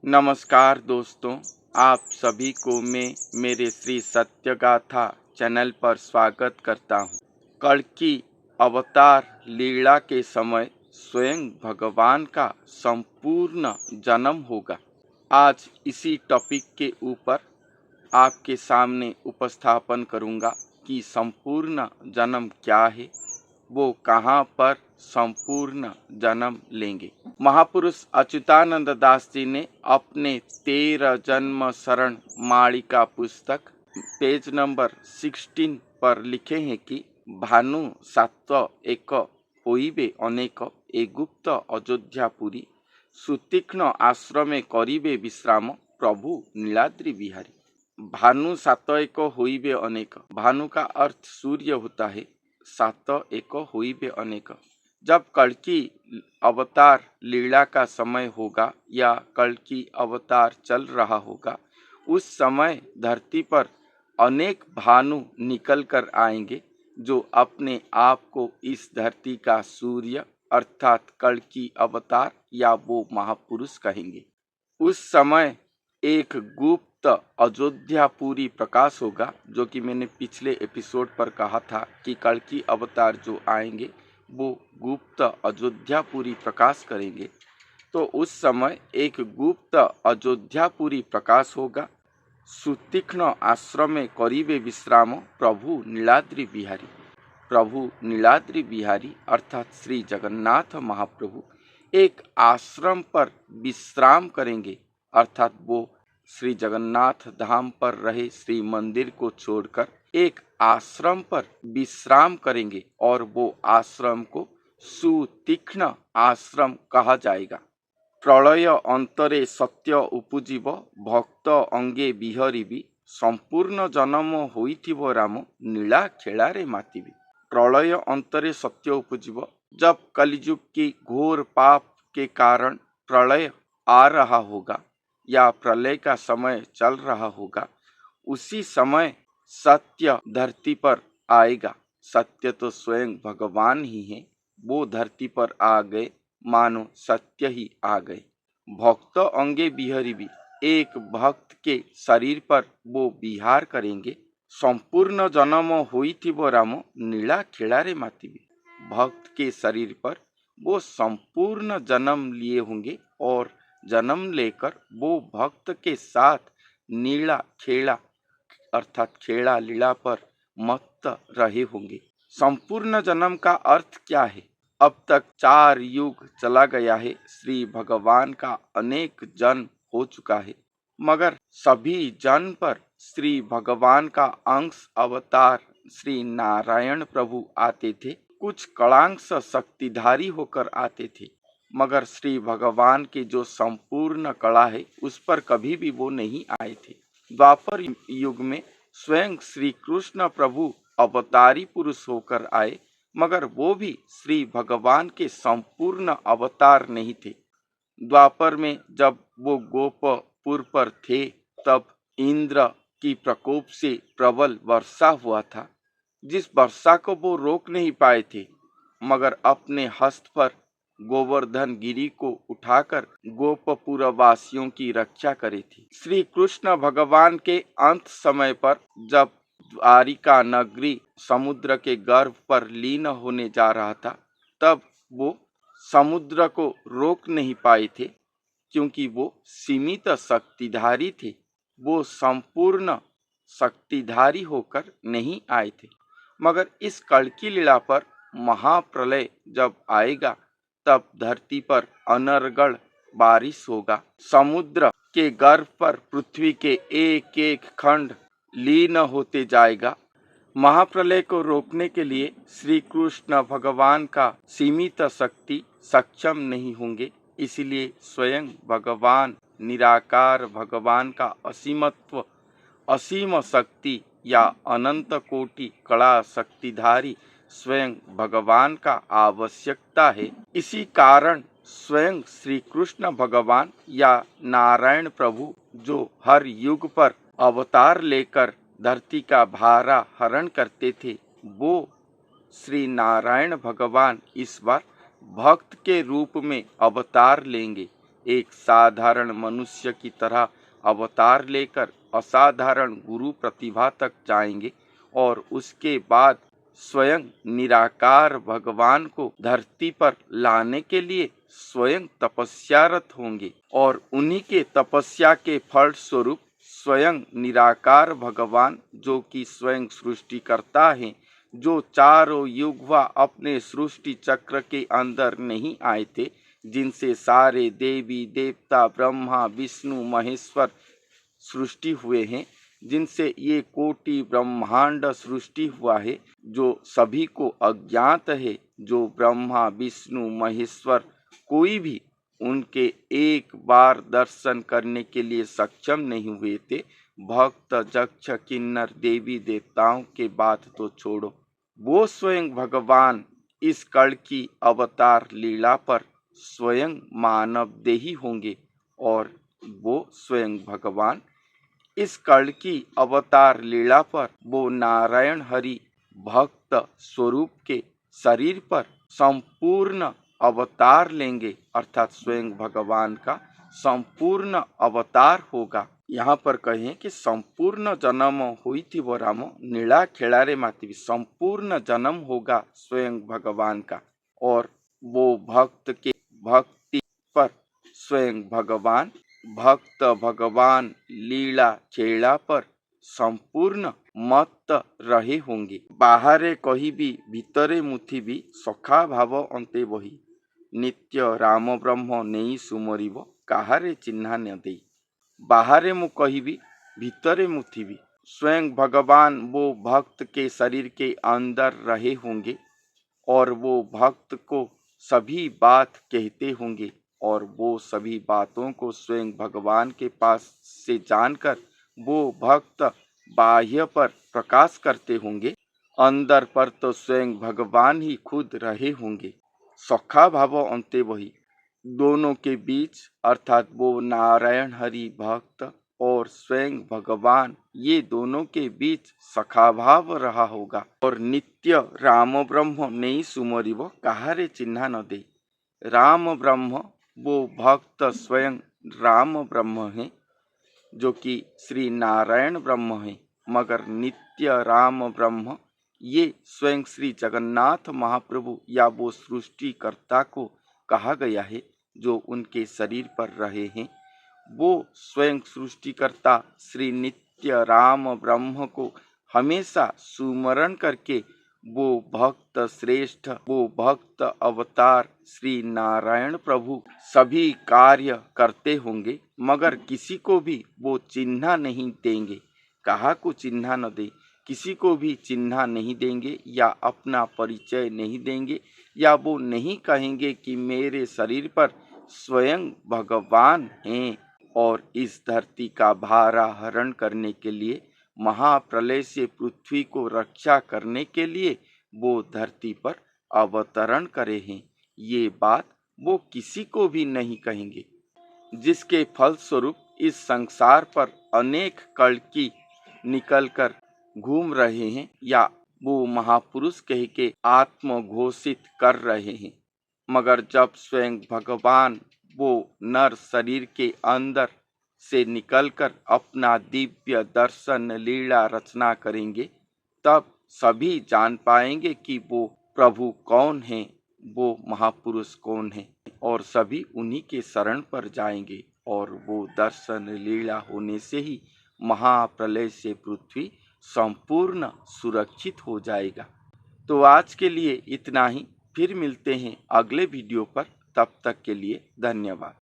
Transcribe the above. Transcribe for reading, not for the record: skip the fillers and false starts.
नमस्कार दोस्तों, आप सभी को मैं मेरे श्री सत्यगाथा चैनल पर स्वागत करता हूँ। कल्कि अवतार लीला के समय स्वयं भगवान का संपूर्ण जन्म होगा। आज इसी टॉपिक के ऊपर आपके सामने उपस्थापन करूँगा कि संपूर्ण जन्म क्या है, वो कहाँ पर संपूर्ण जन्म लेंगे। महापुरुष अच्युतानंद दास जी ने अपने 13 जन्म शरण मालिका पुस्तक पेज नंबर 16 पर लिखे हैं कि भानु सात्व एक होइबे अनेक ए गुप्त अयोध्यापुरी सुतीक्ष्ण आश्रमे करिबे विश्राम प्रभु नीलाद्रि बिहारी। भानु सात एक होइबे अनेक। भानु का अर्थ सूर्य होता है। सात एक होइबे अनेक। जब कल्कि अवतार लीला का समय होगा या कल्कि अवतार चल रहा होगा, उस समय धरती पर अनेक भानु निकल कर आएंगे जो अपने आप को इस धरती का सूर्य अर्थात कल्कि अवतार या वो महापुरुष कहेंगे। उस समय एक गुप्त अयोध्यापुरी प्रकाश होगा, जो कि मैंने पिछले एपिसोड पर कहा था कि कल्कि अवतार जो आएंगे वो गुप्त अयोध्यापुरी प्रकाश करेंगे। तो उस समय एक गुप्त अयोध्यापुरी प्रकाश होगा। सुतीक्ष्ण आश्रम में करीबे विश्राम प्रभु नीलाद्रि बिहारी। प्रभु नीलाद्रि बिहारी अर्थात श्री जगन्नाथ महाप्रभु एक आश्रम पर विश्राम करेंगे, अर्थात वो श्री जगन्नाथ धाम पर रहे श्री मंदिर को छोड़कर एक आश्रम पर विश्राम करेंगे और वो आश्रम को सुतीक्ष्ण आश्रम कहा जाएगा। प्रलय अंतरे सत्य उपजीव भक्त अंगे बिहरिबी संपूर्ण जन्म होइथिबो राम नीला खेलारे मातिबी। प्रलय अंतरे सत्य उपजीव, जब कलिजुग की घोर पाप के कारण प्रलय आ रहा होगा या प्रलय का समय चल रहा होगा, उसी समय सत्य धरती पर आएगा। सत्य तो स्वयं भगवान ही है, वो धरती पर आ गए मानो सत्य ही आ गए। भक्त अंगे बिहरी भी, एक भक्त के शरीर पर वो विहार करेंगे। संपूर्ण जन्म होइथिबो राम नीला खेलारे मातिबी। भक्त के शरीर पर वो संपूर्ण जन्म लिए होंगे और जन्म लेकर वो भक्त के साथ नीला खेला अर्थात खेला लीला पर मस्त रहे होंगे। संपूर्ण जन्म का अर्थ क्या है? अब तक 4 युग चला गया है, श्री भगवान का अनेक जन्म हो चुका है, मगर सभी जन्म पर श्री भगवान का अंश अवतार श्री नारायण प्रभु आते थे। कुछ कलांश शक्तिधारी होकर आते थे, मगर श्री भगवान की जो संपूर्ण कला है उस पर कभी भी वो नहीं आए थे। द्वापर युग में स्वयं श्री कृष्ण प्रभु अवतारी पुरुष होकर आए, मगर वो भी श्री भगवान के संपूर्ण अवतार नहीं थे। द्वापर में जब वो गोपपुर पर थे, तब इंद्र की प्रकोप से प्रबल वर्षा हुआ था, जिस वर्षा को वो रोक नहीं पाए थे, मगर अपने हस्त पर गोवर्धन गिरी को उठाकर गोपपुर वासियों की रक्षा करी थी। श्री कृष्ण भगवान के अंत समय पर जब द्वारिका नगरी समुद्र के गर्भ पर लीन होने जा रहा था, तब वो समुद्र को रोक नहीं पाए थे, क्योंकि वो सीमित शक्तिधारी थे। वो संपूर्ण शक्तिधारी होकर नहीं आए थे, मगर इस कल्कि लीला पर महाप्रलय जब आएगा, तब धरती पर अनर्गल बारिश होगा। समुद्र के गर्भ पर पृथ्वी के एक एक खंड लीन होते जाएगा। महाप्रलय को रोकने के लिए श्री कृष्ण भगवान का सीमित शक्ति सक्षम नहीं होंगे, इसलिए स्वयं भगवान निराकार भगवान का असीमत्व, असीम शक्ति या अनंत कोटि कला शक्तिधारी स्वयं भगवान का आवश्यकता है। इसी कारण स्वयं श्री कृष्ण भगवान या नारायण प्रभु, जो हर युग पर अवतार लेकर धरती का भारा हरण करते थे, वो श्री नारायण भगवान इस बार भक्त के रूप में अवतार लेंगे। एक साधारण मनुष्य की तरह अवतार लेकर असाधारण गुरु प्रतिभा तक जाएंगे और उसके बाद स्वयं निराकार भगवान को धरती पर लाने के लिए स्वयं तपस्यारत होंगे और उन्हीं के तपस्या के फल स्वरूप स्वयं निराकार भगवान, जो कि स्वयं सृष्टि करता है, जो चारों युग व अपने सृष्टि चक्र के अंदर नहीं आए थे, जिनसे सारे देवी देवता ब्रह्मा विष्णु महेश्वर सृष्टि हुए हैं, जिनसे ये कोटि ब्रह्मांड सृष्टि हुआ है, जो सभी को अज्ञात है, जो ब्रह्मा विष्णु महेश्वर कोई भी उनके एक बार दर्शन करने के लिए सक्षम नहीं हुए थे। भक्त जक्ष किन्नर देवी देवताओं के बात तो छोड़ो, वो स्वयं भगवान इस कल की अवतार लीला पर स्वयं मानव देही होंगे और वो स्वयं भगवान इस कल की अवतार लीला पर वो नारायण हरि भक्त स्वरूप के शरीर पर संपूर्ण अवतार लेंगे, अर्थात स्वयं भगवान का संपूर्ण अवतार होगा। यहाँ पर कहें कि संपूर्ण जन्म हुई थी वो राम नीला खेलारे माती, संपूर्ण जन्म होगा स्वयं भगवान का और वो भक्त के भक्ति पर स्वयं भगवान लीला खेला पर संपूर्ण मत रहे होंगे। बाहरे कही भी भीतरे मुथिबी सखा भाव अंते बही, नित्य राम ब्रह्म नेई सुमरिब काहारे चिन्हा न देई। बाहरे मु कहिबी भीतरे मुथिबी, स्वयं भगवान वो भक्त के शरीर के अंदर रहे होंगे और वो भक्त को सभी बात कहते होंगे और वो सभी बातों को स्वयं भगवान के पास से जानकर वो भक्त बाह्य पर प्रकाश करते होंगे, अंदर पर तो स्वयं भगवान ही खुद रहे होंगे। सखा भाव अंते वही, दोनों के बीच अर्थात वो नारायण हरि भक्त और स्वयं भगवान, ये दोनों के बीच सखा भाव रहा होगा। और नित्य राम ब्रह्म नहीं सुमरिब काहारे चिन्हा न दे। राम ब्रह्म वो भक्त स्वयं राम ब्रह्म है, जो कि श्री नारायण ब्रह्म है, मगर नित्य राम ब्रह्म ये स्वयं श्री जगन्नाथ महाप्रभु या वो सृष्टिकर्ता को कहा गया है, जो उनके शरीर पर रहे हैं। वो स्वयं सृष्टिकर्ता श्री नित्य राम ब्रह्म को हमेशा सुमरण करके वो भक्त श्रेष्ठ, वो भक्त अवतार श्री नारायण प्रभु सभी कार्य करते होंगे, मगर किसी को भी वो चिन्ह नहीं देंगे। कहा को चिन्ह न दे, किसी को भी चिन्ह नहीं देंगे या अपना परिचय नहीं देंगे, या वो नहीं कहेंगे कि मेरे शरीर पर स्वयं भगवान हैं और इस धरती का भारा हरण करने के लिए, महाप्रलय से पृथ्वी को रक्षा करने के लिए वो धरती पर अवतरण करे हैं। ये बात वो किसी को भी नहीं कहेंगे, जिसके फलस्वरूप इस संसार पर अनेक कल्कि निकलकर घूम रहे हैं या वो महापुरुष कह के आत्म घोषित कर रहे हैं। मगर जब स्वयं भगवान वो नर शरीर के अंदर से निकलकर अपना दिव्य दर्शन लीला रचना करेंगे, तब सभी जान पाएंगे कि वो प्रभु कौन है, वो महापुरुष कौन है, और सभी उन्हीं के शरण पर जाएंगे और वो दर्शन लीला होने से ही महाप्रलय से पृथ्वी संपूर्ण सुरक्षित हो जाएगा। तो आज के लिए इतना ही, फिर मिलते हैं अगले वीडियो पर। तब तक के लिए धन्यवाद।